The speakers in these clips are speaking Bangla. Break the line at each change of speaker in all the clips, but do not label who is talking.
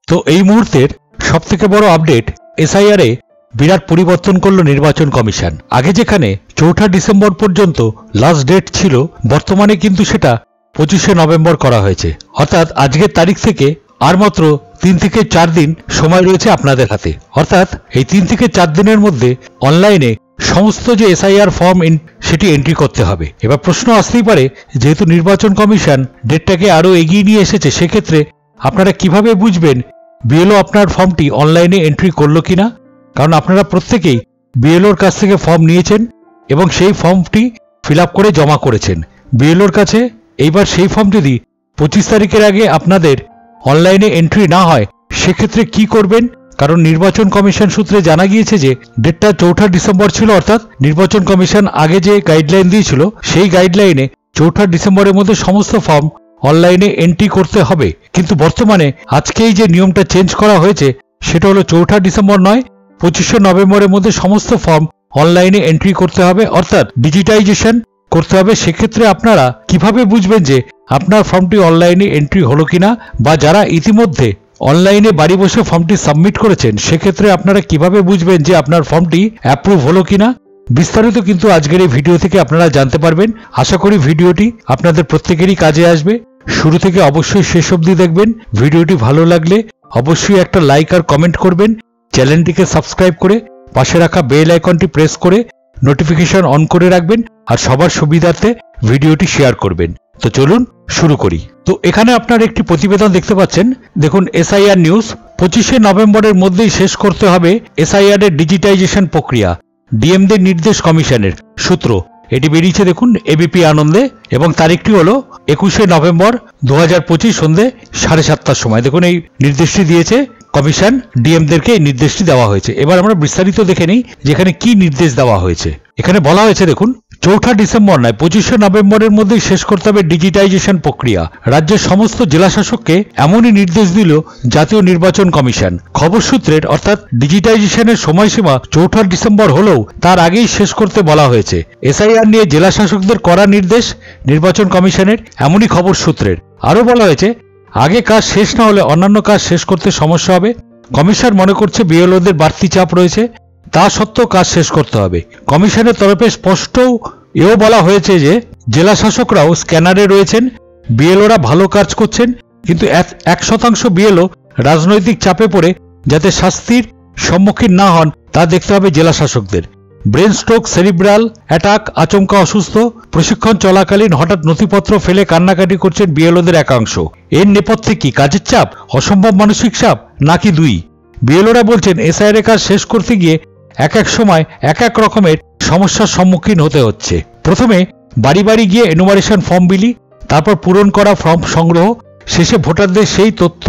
তো এই মুহূর্তের সবথেকে বড় আপডেট, এসআইআর এ বিরাট পরিবর্তন করল নির্বাচন কমিশন। আগে যেখানে 4 ডিসেম্বর পর্যন্ত লাস্ট ডেট ছিল, বর্তমানে কিন্তু সেটা 25 নভেম্বর করা হয়েছে। অর্থাৎ আজকের তারিখ থেকে আর মাত্র 3 থেকে 4 দিন সময় রয়েছে আপনাদের হাতে। অর্থাৎ এই 3 থেকে 4 দিনের মধ্যে অনলাইনে সমস্ত যে এসআইআর ফর্ম সেটি এন্ট্রি করতে হবে। এবার প্রশ্ন আসতেই পারে, যেহেতু নির্বাচন কমিশন ডেটটাকে আরো এগিয়ে নিয়ে এসেছে, সেক্ষেত্রে আপনারা কিভাবে বুঝবেন বিএলও আপনার ফর্মটি অনলাইনে এন্ট্রি করলো কিনা? কারণ আপনারা প্রত্যেকেই বিএলওর কাছ থেকে ফর্ম নিয়েছেন এবং সেই ফর্মটি ফিল আপ করে জমা করেছেন বিএলওর কাছে। এইবার সেই ফর্ম যদি 25 তারিখের আগে আপনাদের অনলাইনে এন্ট্রি না হয়, সেক্ষেত্রে কি করবেন? কারণ নির্বাচন কমিশন সূত্রে জানা গিয়েছে যে ডেটটা 4 ডিসেম্বর ছিল। অর্থাৎ নির্বাচন কমিশন আগে যে গাইডলাইন দিয়েছিল, সেই গাইডলাইনে 4 ডিসেম্বরের মধ্যে সমস্ত ফর্ম অনলাইনে এন্ট্রি করতে হবে। কিন্তু বর্তমানে আজকেই যে নিয়মটা চেঞ্জ করা হয়েছে, সেটা হলো 4 ডিসেম্বর নয়, 25 নভেম্বরের মধ্যে সমস্ত ফর্ম অনলাইনে এন্ট্রি করতে হবে, অর্থাৎ ডিজিটাইজেশন করতে হবে। সেক্ষেত্রে আপনারা কিভাবে বুঝবেন যে আপনার ফর্মটি অনলাইনে এন্ট্রি হলো কিনা? বা যারা ইতিমধ্যে অনলাইনে বাড়ি বসে ফর্মটি সাবমিট করেছেন, সেক্ষেত্রে আপনারা কিভাবে বুঝবেন যে আপনার ফর্মটি অ্যাপ্রুভ হলো কিনা? বিস্তারিত কিন্তু আজকের এই ভিডিও থেকে আপনারা জানতে পারবেন। আশা করি ভিডিওটি আপনাদের প্রত্যেকেরই কাজে আসবে। শুরু থেকে অবশ্যই শেষ অবধি দেখবেন। ভিডিওটি ভালো লাগলে অবশ্যই একটা লাইক আর কমেন্ট করবেন। চ্যানেলটিকে সাবস্ক্রাইব করে পাশে রাখা বেল আইকনটি প্রেস করে নোটিফিকেশন অন করে রাখবেন, আর সবার সুবিধার্থে ভিডিওটি শেয়ার করবেন। তো চলুন শুরু করি। তো এখানে আপনার একটি প্রতিবেদন দেখতে পাচ্ছেন। দেখুন, এসআইআর নিউজ, 25 নভেম্বরের মধ্যেই শেষ করতে হবে এসআইআর এর ডিজিটাইজেশন প্রক্রিয়া, ডিএমদের নির্দেশ কমিশনের সূত্র। এটি বেরিয়েছে দেখুন এবিপি আনন্দে, এবং তারিখটি হলো 21 নভেম্বর 2025 সন্ধ্যে 7:30টার সময়। দেখুন এই নির্দেশটি দিয়েছে কমিশন, ডিএমদেরকে এই নির্দেশটি দেওয়া হয়েছে। এবার আমরা বিস্তারিত দেখে নিই যেখানে কি নির্দেশ দেওয়া হয়েছে। এখানে বলা হয়েছে দেখুন, 4 ডিসেম্বর নয়, 25 নভেম্বরের মধ্যেই শেষ করতে হবে ডিজিটাইজেশন প্রক্রিয়া। রাজ্যের সমস্ত জেলাশাসককে এমনই নির্দেশ দিল জাতীয় নির্বাচন কমিশন। খবর সূত্রের অর্থাৎ ডিজিটাইজেশনের সময়সীমা 4 ডিসেম্বর হলেও তার আগেই শেষ করতে বলা হয়েছে। এসআইআর নিয়ে জেলাশাসকদের করা নির্দেশ নির্বাচন কমিশনের, এমনই খবর সূত্রের। আরও বলা হয়েছে, আগে কাজ শেষ না হলে অন্যান্য কাজ শেষ করতে সমস্যা হবে। কমিশন মনে করছে বিএলওদের বাড়তি চাপ রয়েছে, তা সত্ত্বেও কাজ শেষ করতে হবে। কমিশনের তরফে স্পষ্ট এও বলা হয়েছে যে জেলা শাসকরাও স্ক্যানারে রয়েছেন, বিএলওরা ভালো কাজ করছেন, কিন্তু 1% বিএলও রাজনৈতিক চাপে পড়ে যাতে শাস্তির সম্মুখীন না হন তা দেখতে হবে জেলা শাসকদের। ব্রেন স্ট্রোক, সেরিব্রাল অ্যাটাক, আচমকা অসুস্থ, প্রশিক্ষণ চলাকালীন হঠাৎ নথিপত্র ফেলে কান্নাকাটি করছেন বিএলওদের একাংশ। এর নেপথ্যে কি কাজের চাপ, অসম্ভব মানসিক চাপ, নাকি দুই? বিএলওরা বলছেন এসআইআর কাজ শেষ করতে গিয়ে এক এক সময় এক এক রকমের সমস্যার সম্মুখীন হতে হচ্ছে। প্রথমে বাড়ি বাড়ি গিয়ে এনুমারেশন ফর্ম বিলি, তারপর পূরণ করা ফর্ম সংগ্রহ, শেষে ভোটারদের সেই তথ্য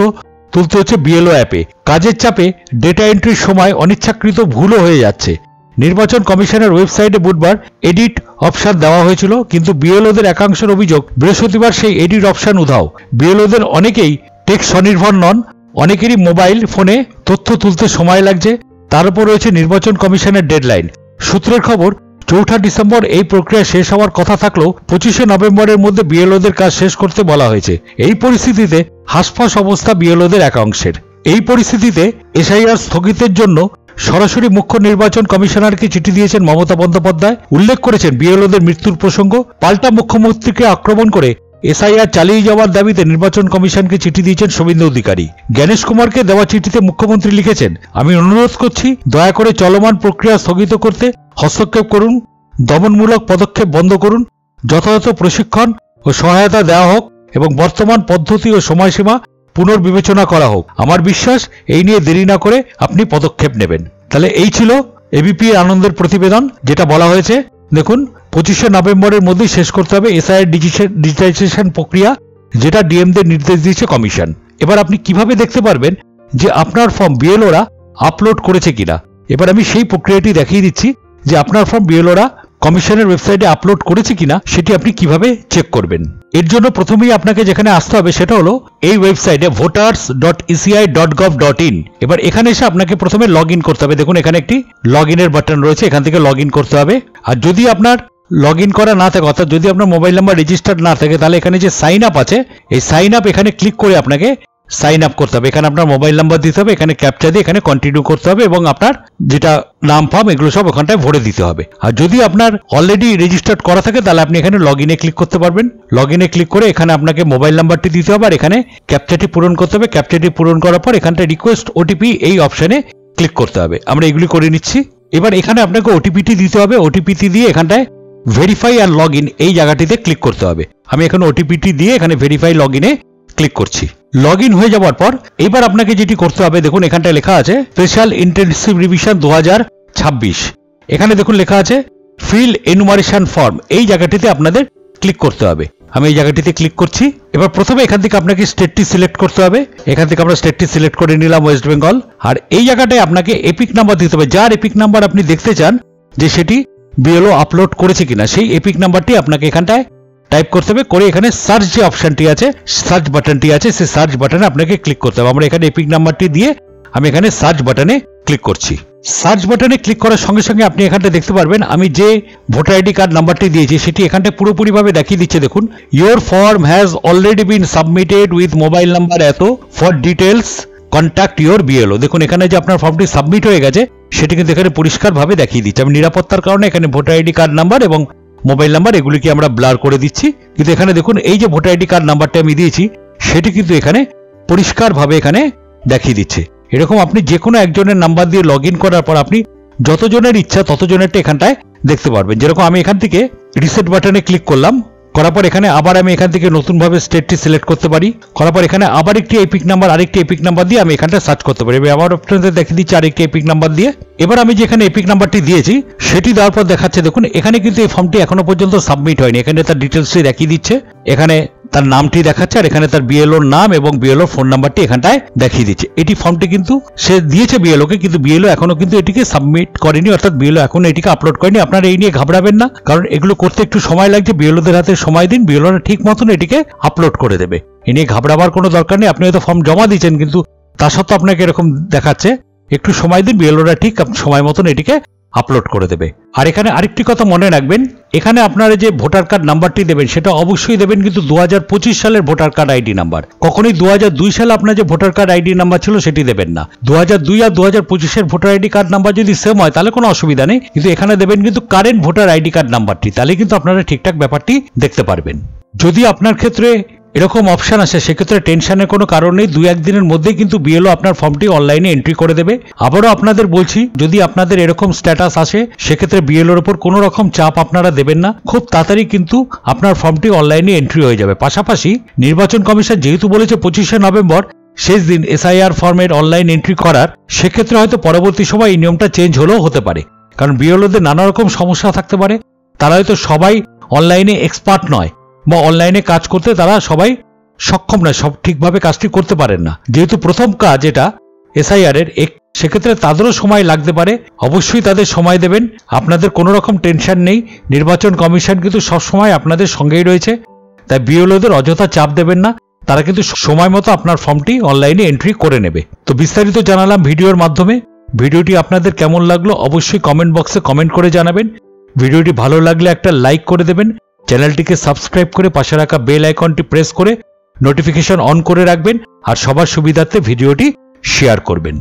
তুলতে হচ্ছে বিএলও অ্যাপে। কাজের চাপে ডেটা এন্ট্রির সময় অনিচ্ছাকৃত ভুলও হয়ে যাচ্ছে। নির্বাচন কমিশনের ওয়েবসাইটে বুধবার এডিট অপশন দেওয়া হয়েছিল, কিন্তু বিএলওদের একাংশের অভিযোগ বৃহস্পতিবার সেই এডিট অপশন উধাও। বিএলওদের অনেকেই টেক স্বনির্ভর নন, অনেকেরই মোবাইল ফোনে তথ্য তুলতে সময় লাগছে, তার উপর রয়েছে নির্বাচন কমিশনের ডেডলাইন। সূত্রের খবর, 4 ডিসেম্বর এই প্রক্রিয়া শেষ হওয়ার কথা থাকলেও 25 নভেম্বরের মধ্যে বিএলওদের কাজ শেষ করতে বলা হয়েছে। এই পরিস্থিতিতে হাসফাস অবস্থা বিএলওদের একাংশের। এই পরিস্থিতিতে এসআইআর স্থগিতের জন্য সরাসরি মুখ্য নির্বাচন কমিশনারকে চিঠি দিয়েছেন মমতা বন্দ্যোপাধ্যায়। উল্লেখ করেছেন বিএলওদের মৃত্যুর প্রসঙ্গ। পাল্টা মুখ্যমন্ত্রীকে আক্রমণ করে এসআইআর চালিয়ে যাওয়ার দাবিতে নির্বাচন কমিশনকে চিঠি দিয়েছেন শুভেন্দু অধিকারী। জ্ঞানেশ কুমারকে দেওয়া চিঠিতে মুখ্যমন্ত্রী লিখেছেন, আমি অনুরোধ করছি দয়া করে চলমান প্রক্রিয়া স্থগিত করতে হস্তক্ষেপ করুন, দমনমূলক পদক্ষেপ বন্ধ করুন, যথাযথ প্রশিক্ষণ ও সহায়তা দেওয়া হোক এবং বর্তমান পদ্ধতি ও সময়সীমা পুনর্বিবেচনা করা হোক। আমার বিশ্বাস এই নিয়ে দেরি না করে আপনি পদক্ষেপ নেবেন। তাহলে এই ছিল এবিপি আনন্দের প্রতিবেদন, যেটা বলা হয়েছে দেখুন 25 নভেম্বরের মধ্যেই শেষ করতে হবে এসআইআর ডিজিটাইজেশন প্রক্রিয়া, যেটা ডিএমদের নির্দেশ দিয়েছে কমিশন। এবার আপনি কিভাবে দেখতে পারবেন যে আপনার ফর্ম বিএলওরা আপলোড করেছে কিনা? এবার আমি সেই প্রক্রিয়াটি দেখিয়ে দিচ্ছি যে আপনার ফর্ম বিএলওরা কমিশনের ওয়েবসাইটে আপলোড করেছে কিনা সেটি আপনি কিভাবে চেক করবেন। এর জন্য প্রথমেই আপনাকে যেখানে আসতে হবে সেটা হলো এই ওয়েবসাইটে voters.eci.gov.in। এবার এখানে এসে আপনাকে প্রথমে লগ ইন করতে হবে। দেখুন এখানে একটি লগ ইনের বাটন রয়েছে, এখান থেকে লগ ইন করতে হবে। আর যদি আপনার লগ ইন করা না থাকে, অর্থাৎ যদি আপনার মোবাইল নাম্বার রেজিস্টার্ড না থাকে, তাহলে এখানে যে সাইন আপ আছে, এই সাইন আপ এখানে ক্লিক করে আপনাকে সাইন আপ করতে হবে। এখানে আপনার মোবাইল নাম্বার দিতে হবে, এখানে ক্যাপচা দিয়ে এখানে কন্টিনিউ করতে হবে এবং আপনার যেটা নাম ফাম এগুলো সব ওখানটায় ভরে দিতে হবে। আর যদি আপনার অলরেডি রেজিস্টার্ড করা থাকে তাহলে আপনি এখানে লগ ইনে ক্লিক করতে পারবেন। লগ ইনে ক্লিক করে এখানে আপনাকে মোবাইল নাম্বারটি দিতে হবে আর এখানে ক্যাপচাটি পূরণ করতে হবে। ক্যাপচাটি পূরণ করার পর এখানটা রিকোয়েস্ট ওটিপি এই অপশনে ক্লিক করতে হবে। আমরা এগুলি করে নিচ্ছি। এবার এখানে আপনাকে ওটিপিটি দিতে হবে। ওটিপিটি দিয়ে এখানটায় ভেরিফাই আর লগ ইন এই জায়গাটিতে ক্লিক করতে হবে। আমি এখানে ওটিপিটি দিয়ে এখানে ভেরিফাই লগ ইনে ক্লিক করছি। লগ ইন হয়ে যাওয়ার পর এবার আপনাকে যেটি করতে হবে, দেখুন এখানটায় লেখা আছে স্পেশাল ইন্টেনসিভ রিভিশন 2026। এখানে দেখুন লেখা আছে ফিল এনুমারেশন ফর্ম, এই জায়গাটিতে আপনাদের ক্লিক করতে হবে। আমি এই জায়গাটিতে ক্লিক করছি। এবার প্রথমে এখান থেকে আপনাকে স্টেটটি সিলেক্ট করতে হবে। এখান থেকে আমরা স্টেটটি সিলেক্ট করে নিলাম ওয়েস্ট বেঙ্গল। আর এই জায়গাটায় আপনাকে এপিক নাম্বার দিতে হবে, যার এপিক নাম্বার আপনি দেখতে চান যে সেটি বিএলও আপলোড করেছে কিনা, সেই এপিক নাম্বারটি আপনাকে এখানটায় টাইপ করতে হবে। করে এখানে সার্চ যে অপশনটি আছে, সার্চ বাটনটি আছে, সেই সার্চ বাটনে আপনাকে ক্লিক করতে হবে। আমরা এখানে এপিক নাম্বারটি দিয়ে আমি এখানে সার্চ বাটনে ক্লিক করছি। সার্চ বাটনে ক্লিক করার সঙ্গে সঙ্গে আপনি এখানটা দেখতে পারবেন আমি যে ভোটার আইডি কার্ড নাম্বারটি দিয়েছি সেটি এখানটা পুরোপুরিভাবে দেখিয়ে দিচ্ছে। দেখুন, your form has already been submitted with mobile number এত, for details contact your BLO. দেখুন এখানে যে আপনার ফর্মটি সাবমিট হয়ে গেছে সেটি কিন্তু এখানে পরিষ্কারভাবে দেখিয়ে দিচ্ছে। আমি নিরাপত্তার কারণে এখানে ভোটার আইডি কার্ড নাম্বার এবং মোবাইল নাম্বার এগুলিকে আমরা ব্লার করে দিচ্ছি। কিন্তু এখানে দেখুন এই যে ভোটার আইডি কার্ড নাম্বারটা আমি দিয়েছি সেটি কিন্তু এখানে পরিষ্কারভাবে এখানে দেখিয়ে দিচ্ছে। এরকম আপনি যে কোনো একজনের নাম্বার দিয়ে লগ ইন করার পর আপনি যতজনের ইচ্ছা ততজনেরটা এখানটায় দেখতে পারবেন। যেরকম আমি এখান থেকে রিসেট বাটনে ক্লিক করলাম, করার পর এখানে আবার আমি এখান থেকে নতুনভাবে স্টেটটি সিলেক্ট করতে পারি। করার পর এখানে আবার একটি এপিক নাম্বার, আরেকটি এপিক নাম্বার দিয়ে আমি এখানটা সার্চ করতে পারি। আবার আপনাদের দেখিয়ে দিচ্ছি আরেকটি এপিক নাম্বার দিয়ে। এবার আমি যেখানে এপিক নাম্বারটি দিয়েছি সেটি দেওয়ার পর দেখাচ্ছে দেখুন এখানে কিন্তু এই ফর্মটি এখনো পর্যন্ত সাবমিট হয়নি। এখানে তার ডিটেলসটি দেখিয়ে দিচ্ছে, এখানে তার নামটি দেখাচ্ছে আর এখানে তার বিএলওর নাম এবং বিএলওর ফোন নাম্বারটি এখানটায় দেখিয়ে দিচ্ছে। এটি ফর্মটি কিন্তু সে দিয়েছে বিএলওকে, কিন্তু বিএলও এখনো কিন্তু এটিকে সাবমিট করেনি, অর্থাৎ বিএলও এখনো এটিকে আপলোড করেনি। আপনারা এই নিয়ে ঘাবড়াবেন না, কারণ এগুলো করতে একটু সময় লাগছে। বিএলওদের হাতে সময় দিন, বিএলওরা ঠিক মতন এটিকে আপলোড করে দেবে। এ নিয়ে ঘাবড়াবার কোনো দরকার নেই। আপনি হয়তো ফর্ম জমা দিয়েছেন কিন্তু তা সত্ত্বেও আপনাকে এরকম দেখাচ্ছে, একটু সময় দিন, বিএলওরা ঠিক সময় মতন এটিকে আপলোড করে দেবে। আর এখানে আরেকটি কথা মনে রাখবেন, এখানে আপনারা যে ভোটার কার্ড নাম্বারটি দেবেন সেটা অবশ্যই দেবেন কিন্তু 2025 সালের ভোটার কার্ড আইডি নাম্বার। কখনোই 2002 সালে আপনার যে ভোটার কার্ড আইডি নাম্বার ছিল সেটি দেবেন না। 2002 আর 2025 ভোটার আইডি কার্ড নাম্বার যদি সেম হয় তাহলে কোনো অসুবিধা নেই, কিন্তু এখানে দেবেন কিন্তু কারেন্ট ভোটার আইডি কার্ড নাম্বারটি, তাহলে কিন্তু আপনারা ঠিকঠাক ব্যাপারটি দেখতে পারবেন। যদি আপনার ক্ষেত্রে এরকম অপশন আসে সেক্ষেত্রে টেনশনের কোনো কারণ নেই, 2-1 দিনের মধ্যেই কিন্তু বিএলও আপনার ফর্মটি অনলাইনে এন্ট্রি করে দেবে। আবারও আপনাদের বলছি, যদি আপনাদের এরকম স্ট্যাটাস আসে সেক্ষেত্রে বিএলওর উপর কোনো রকম চাপ আপনারা দেবেন না, খুব তাড়াতাড়ি কিন্তু আপনার ফর্মটি অনলাইনে এন্ট্রি হয়ে যাবে। পাশাপাশি নির্বাচন কমিশন যেহেতু বলেছে 25শে নভেম্বর শেষ দিন এসআইআর ফর্মের অনলাইন এন্ট্রি করার, সেক্ষেত্রে হয়তো পরবর্তী সময় এই নিয়মটা চেঞ্জ হলেও হতে পারে, কারণ বিএলওদের নানা রকম সমস্যা থাকতে পারে। তারা হয়তো সবাই অনলাইনে এক্সপার্ট নয় বা অনলাইনে কাজ করতে তারা সবাই সক্ষম নয়, সব ঠিকভাবে কাজটি করতে পারেন না। যেহেতু প্রথম কাজ এটা এসআইআর এর, সেক্ষেত্রে তাদেরও সময় লাগতে পারে। অবশ্যই তাদের সময় দেবেন, আপনাদের কোনো রকম টেনশন নেই। নির্বাচন কমিশন কিন্তু সবসময় আপনাদের সঙ্গেই রয়েছে, তাই বিএলওদের অযথা চাপ দেবেন না, তারা কিন্তু সময় মতো আপনার ফর্মটি অনলাইনে এন্ট্রি করে নেবে। তো বিস্তারিত জানালাম ভিডিওর মাধ্যমে। ভিডিওটি আপনাদের কেমন লাগলো অবশ্যই কমেন্ট বক্সে কমেন্ট করে জানাবেন। ভিডিওটি ভালো লাগলে একটা লাইক করে দেবেন, চ্যানেলটিকে সাবস্ক্রাইব করে পাশে রাখা বেল আইকনটি প্রেস করে নোটিফিকেশন অন করে রাখবেন, আর সবার সুবিধার্থে ভিডিওটি শেয়ার করবেন।